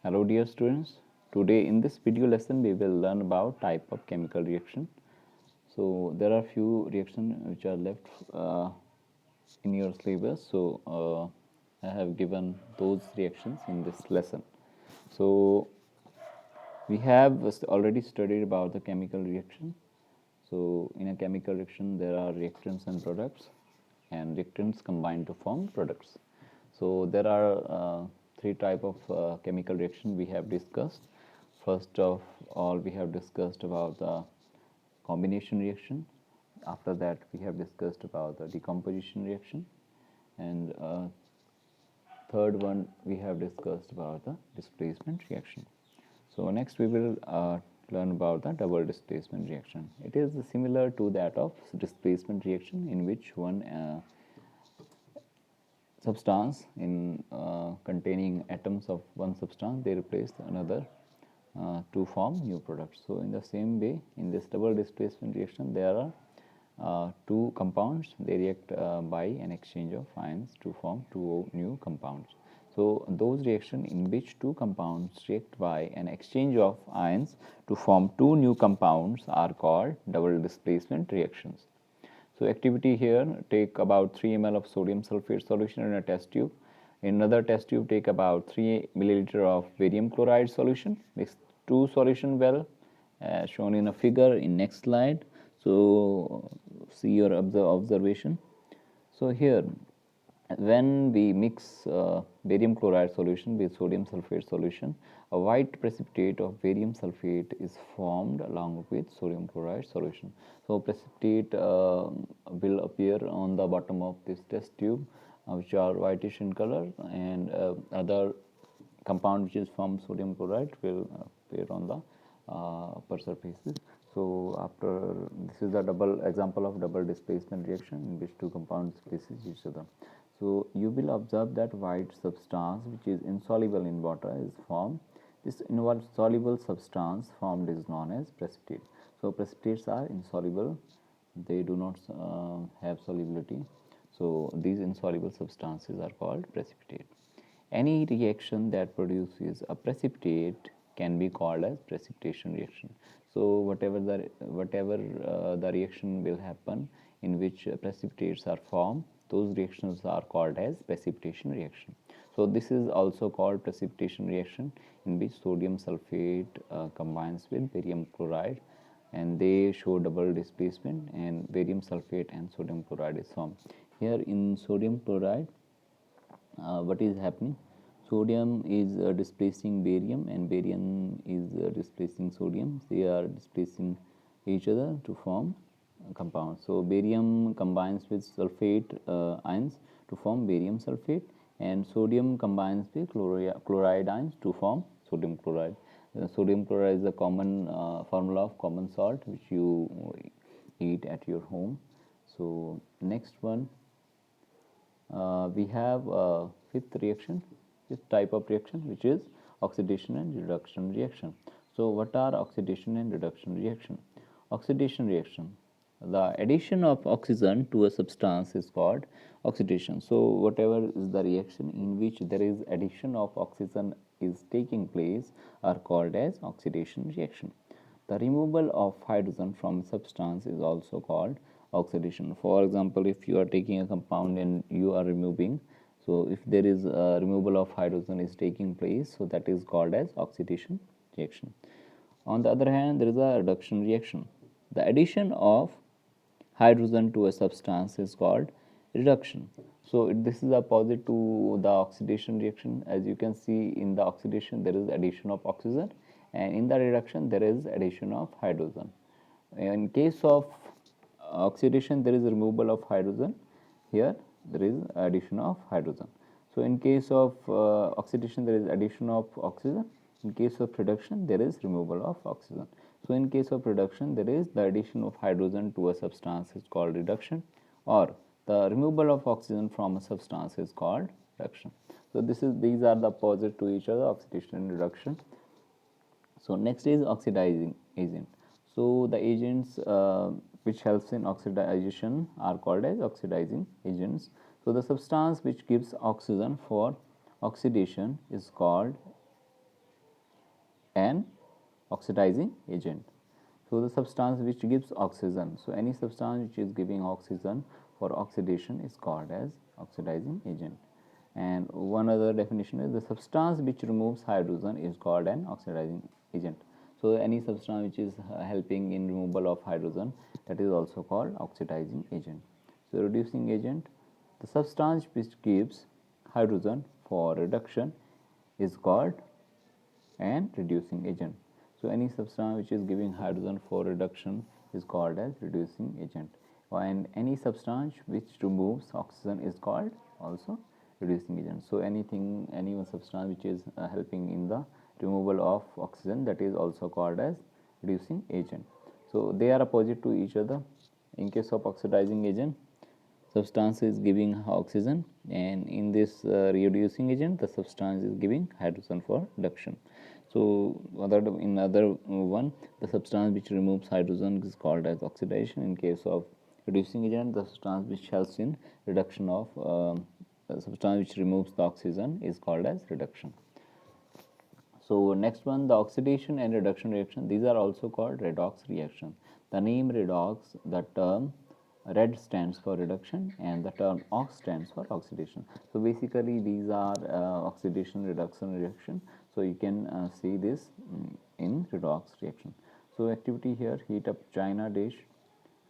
Hello dear students, today in this video lesson we will learn about type of chemical reaction. So there are few reactions which are left in your syllabus, so I have given those reactions in this lesson. So we have already studied about the chemical reaction. So in a chemical reaction there are reactants and products, and reactants combine to form products. So there are three type of chemical reaction we have discussed. First of all, we have discussed about the combination reaction. After that, we have discussed about the decomposition reaction, and third one we have discussed about the displacement reaction. So next we will learn about the double displacement reaction. It is similar to that of displacement reaction, in which one substance in containing atoms of one substance, they replace another to form new products. So in the same way, in this double displacement reaction, there are two compounds. They react by an exchange of ions to form two new compounds. So those reactions in which two compounds react by an exchange of ions to form two new compounds are called double displacement reactions. So activity here, take about 3 ml of sodium sulfate solution in a test tube. In another test tube, take about 3 milliliter of barium chloride solution. Mix two solution well, as shown in a figure in next slide. So see your observation. So here, when we mix barium chloride solution with sodium sulfate solution, a white precipitate of barium sulfate is formed along with sodium chloride solution. So precipitate will appear on the bottom of this test tube, which are whitish in color, and other compound which is from sodium chloride will appear on the upper surfaces. So after, this is the double example of double displacement reaction in which two compounds displaces each other. So you will observe that white substance which is insoluble in water is formed. This insoluble substance formed is known as precipitate. So precipitates are insoluble, they do not have solubility. So these insoluble substances are called precipitate. Any reaction that produces a precipitate can be called as precipitation reaction. So whatever the reaction will happen in which precipitates are formed, those reactions are called as precipitation reaction. So this is also called precipitation reaction, in which sodium sulfate combines with barium chloride, and they show double displacement, and barium sulfate and sodium chloride is formed. Here in sodium chloride, what is happening? Sodium is displacing barium, and barium is displacing sodium. They are displacing each other to form a compound. So barium combines with sulfate ions to form barium sulfate, and sodium combines with chloride ions to form sodium chloride. Sodium chloride is a common formula of common salt which you eat at your home. So next one, we have fifth reaction, fifth type of reaction, which is oxidation and reduction reaction. So what are oxidation and reduction reaction? Oxidation reaction, the addition of oxygen to a substance is called oxidation. So whatever is the reaction in which there is addition of oxygen is taking place are called as oxidation reaction. The removal of hydrogen from a substance is also called oxidation. For example, if you are taking a compound and you are removing, so if there is a removal of hydrogen is taking place, so that is called as oxidation reaction. On the other hand, there is a reduction reaction. The addition of hydrogen to a substance is called reduction. So this is opposite to the oxidation reaction. As you can see, in the oxidation there is addition of oxygen, and in the reduction there is addition of hydrogen. In case of oxidation, there is removal of hydrogen. Here there is addition of hydrogen. So in case of oxidation, there is addition of oxygen. In case of reduction, there is removal of oxygen. So in case of reduction, there is the addition of hydrogen to a substance is called reduction, or the removal of oxygen from a substance is called reduction. So these are the opposite to each other, oxidation and reduction. So next is oxidizing agent. So the agents which helps in oxidation are called as oxidizing agents. So the substance which gives oxygen for oxidation is called an oxidizing agent. So the substance which gives oxygen, so any substance which is giving oxygen for oxidation is called as oxidizing agent. And one other definition is the substance which removes hydrogen is called an oxidizing agent. So any substance which is helping in removal of hydrogen, that is also called oxidizing agent. So reducing agent, the substance which gives hydrogen for reduction is called an reducing agent. So any substance which is giving hydrogen for reduction is called as reducing agent, and any substance which removes oxygen is called also reducing agent. So any one substance which is helping in the removal of oxygen, that is also called as reducing agent. So they are opposite to each other. In case of oxidizing agent, substance is giving oxygen, and in this reducing agent the substance is giving hydrogen for reduction. So in other one, the substance which removes hydrogen is called as oxidation. In case of reducing agent, the substance which helps in reduction of the substance which removes the oxygen is called as reduction. So next one, the oxidation and reduction reaction, these are also called redox reaction. The name redox, the term red stands for reduction and the term ox stands for oxidation. So basically these are oxidation reduction reaction. So you can see this in redox reaction. So activity here, heat up china dish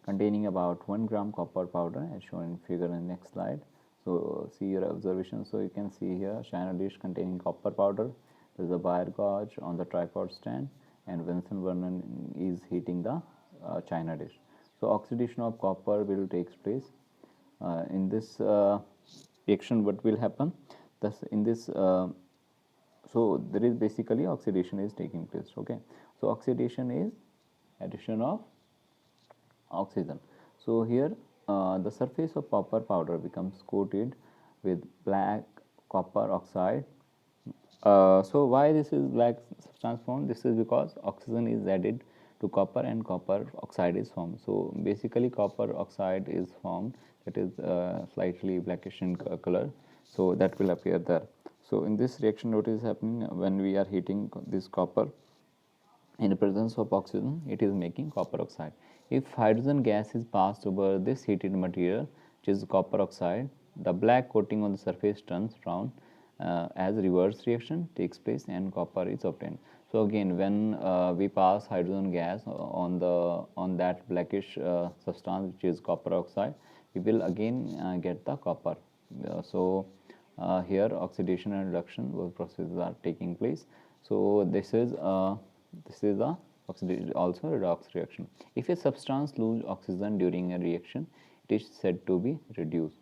containing about 1 gram copper powder as shown in figure in the next slide. So see your observation. So you can see here china dish containing copper powder. There is a wire gauge on the tripod stand, and Bunsen burner is heating the china dish. So oxidation of copper will take place. In this reaction, what will happen? Thus, in this, so there is basically oxidation is taking place. Okay, so oxidation is addition of oxygen. So here the surface of copper powder becomes coated with black copper oxide. So why this is black substance formed? This is because oxygen is added to copper and copper oxide is formed. So basically copper oxide is formed, that is slightly blackish in color, so that will appear there. So in this reaction, what is happening when we are heating this copper? In the presence of oxygen, it is making copper oxide. If hydrogen gas is passed over this heated material, which is copper oxide, the black coating on the surface turns brown as reverse reaction takes place and copper is obtained. So again, when we pass hydrogen gas on that blackish substance which is copper oxide, we will again get the copper. Here oxidation and reduction both processes are taking place. So this is a oxidation, also redox reaction. If a substance loses oxygen during a reaction, it is said to be reduced.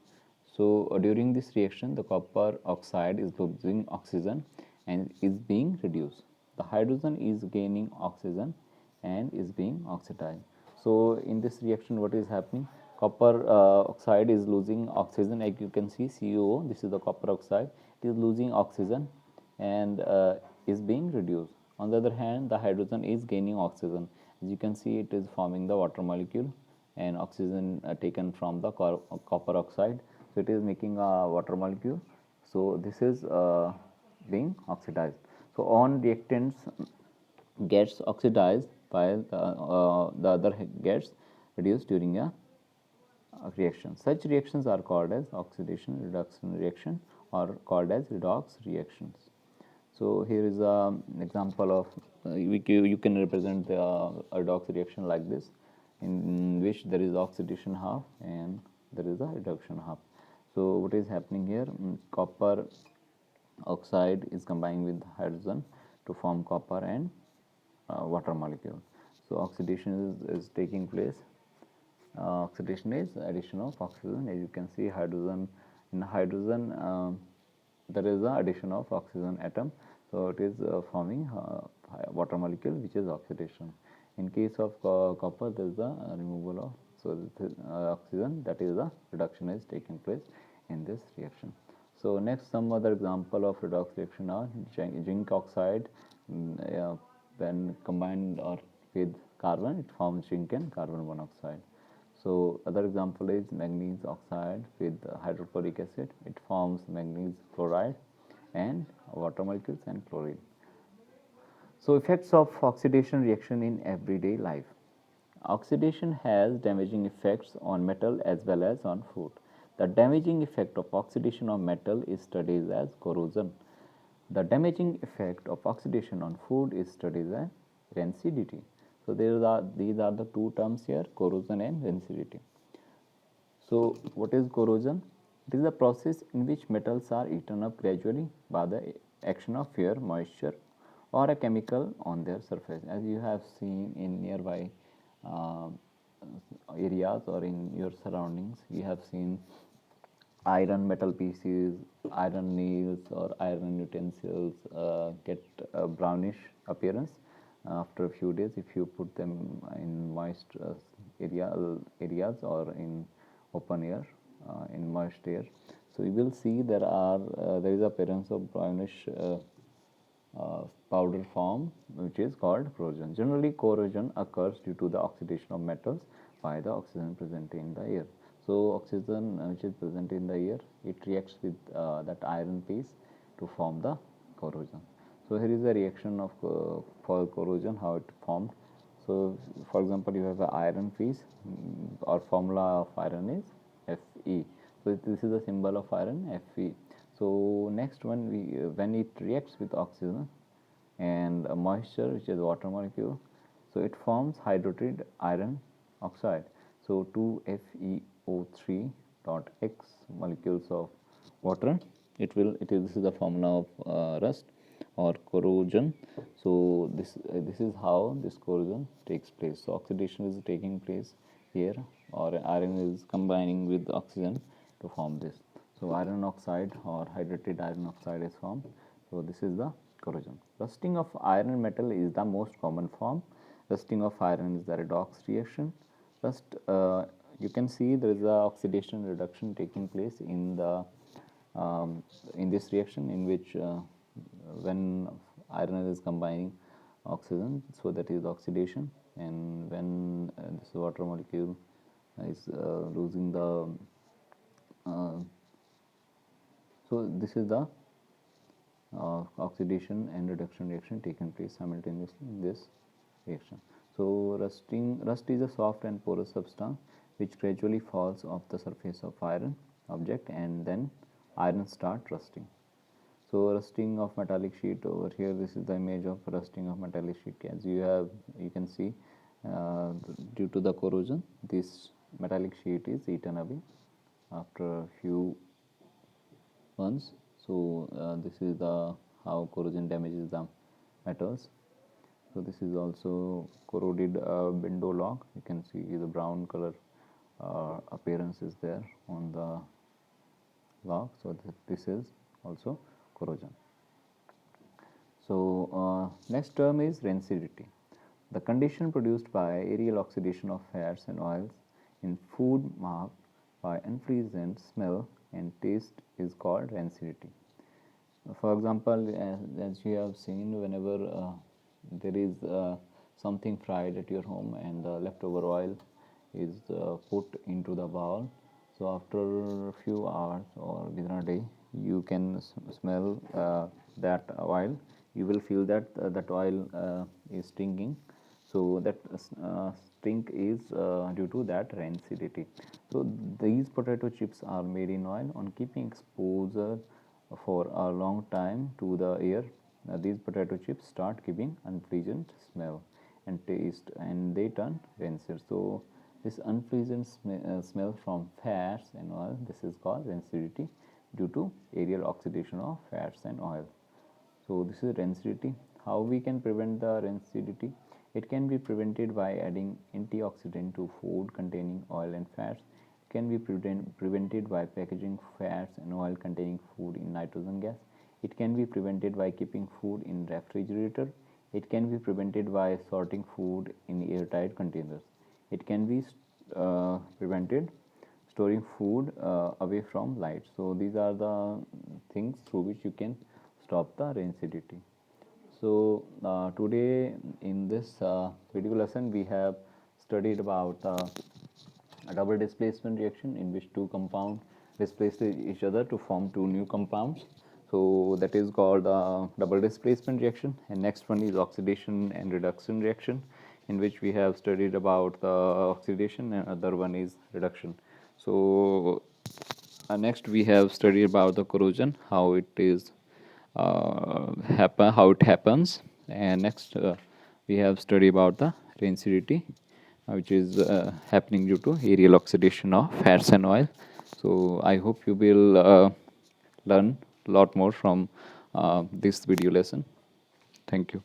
So during this reaction, the copper oxide is losing oxygen and is being reduced. The hydrogen is gaining oxygen and is being oxidized. So in this reaction, what is happening? Copper oxide is losing oxygen, like you can see CuO. This is the copper oxide. It is losing oxygen and is being reduced. On the other hand, the hydrogen is gaining oxygen. As you can see, it is forming the water molecule and oxygen taken from the copper oxide. So it is making a water molecule. So this is being oxidized. So on reactants gets oxidized while the other gets reduced during a reaction. Such reactions are called as oxidation reduction reaction or called as redox reactions. So here is an example of you can represent the redox reaction like this, in which there is oxidation half and there is a reduction half. So what is happening here? Copper oxide is combined with hydrogen to form copper and water molecule. So oxidation is taking place. Oxidation is addition of oxygen. As you can see, hydrogen in hydrogen there is the addition of oxygen atom, so it is forming water molecule, which is oxidation. In case of copper, there is the removal of oxygen, that is the reduction is taking place in this reaction. So next, some other example of redox reaction are zinc oxide. When combined or with carbon, it forms zinc and carbon monoxide. So other example is manganese oxide with hydrochloric acid. It forms manganese chloride and water molecules and chlorine. So effects of oxidation reaction in everyday life. Oxidation has damaging effects on metal as well as on food. The damaging effect of oxidation on metal is studied as corrosion. The damaging effect of oxidation on food is studied as rancidity. So these are the two terms here, corrosion and rancidity. So what is corrosion? It is a process in which metals are eaten up gradually by the action of air, moisture, or a chemical on their surface. As you have seen in nearby uh, areas or in your surroundings, you have seen iron metal pieces, iron nails, or iron utensils get a brownish appearance after a few days if you put them in moist areas or in open air, in moist air. So you will see there is appearance of brownish powder form, which is called corrosion. Generally, corrosion occurs due to the oxidation of metals by the oxygen present in the air. So oxygen which is present in the air, it reacts with that iron piece to form the corrosion. So here is the reaction of for corrosion, how it formed. So for example, you have an iron piece, or formula of iron is Fe. So this is the symbol of iron, Fe. So next one, when it reacts with oxygen and moisture, which is water molecule, so it forms hydrotreated iron oxide. So 2FeO3 dot X molecules of water. This is the formula of rust or corrosion. So this is how this corrosion takes place. So oxidation is taking place here, or iron is combining with oxygen to form this. So iron oxide or hydrated iron oxide is formed. So this is the corrosion. Rusting of iron metal is the most common form. Rusting of iron is the redox reaction. Rust, you can see there is a oxidation reduction taking place in this reaction, in which when iron is combining oxygen, so that is oxidation, and when this water molecule is losing the so this is the oxidation and reduction reaction taking place simultaneously in this reaction. So rust is a soft and porous substance which gradually falls off the surface of iron object, and then iron start rusting. So rusting of metallic sheet over here, this is the image of rusting of metallic sheet. As you can see, due to the corrosion, this metallic sheet is eaten away after a few months. So this is the how corrosion damages the metals. So this is also corroded window lock. You can see the brown color appearance is there on the lock. So this is also corrosion. So next term is rancidity. The condition produced by aerial oxidation of fats and oils in food marked by unpleasant smell and taste is called rancidity. For example, as you have seen, whenever there is something fried at your home and the leftover oil is put into the bowl, so after a few hours or within a day, you can smell that oil. You will feel that that oil is stinking. So that stink is due to that rancidity. So these potato chips are made in oil. On keeping exposure for a long time to the air, these potato chips start giving unpleasant smell and taste, and they turn rancid. So this unpleasant smell from fats and oil, this is called rancidity due to aerial oxidation of fats and oil. So this is rancidity. How we can prevent the rancidity? It can be prevented by adding antioxidant to food containing oil and fats. It can be prevented by packaging fats and oil containing food in nitrogen gas. It can be prevented by keeping food in refrigerator. It can be prevented by sorting food in airtight containers. It can be prevented storing food away from light. So these are the things through which you can stop the rancidity. So today in this video lesson we have studied about a double displacement reaction in which two compounds displace each other to form two new compounds. So that is called double displacement reaction. And next one is oxidation and reduction reaction, in which we have studied about the oxidation, and other one is reduction. So next we have studied about the corrosion, how it is how it happens, and next we have studied about the rancidity, which is happening due to aerial oxidation of fats and oil. So I hope you will learn a lot more from this video lesson. Thank you.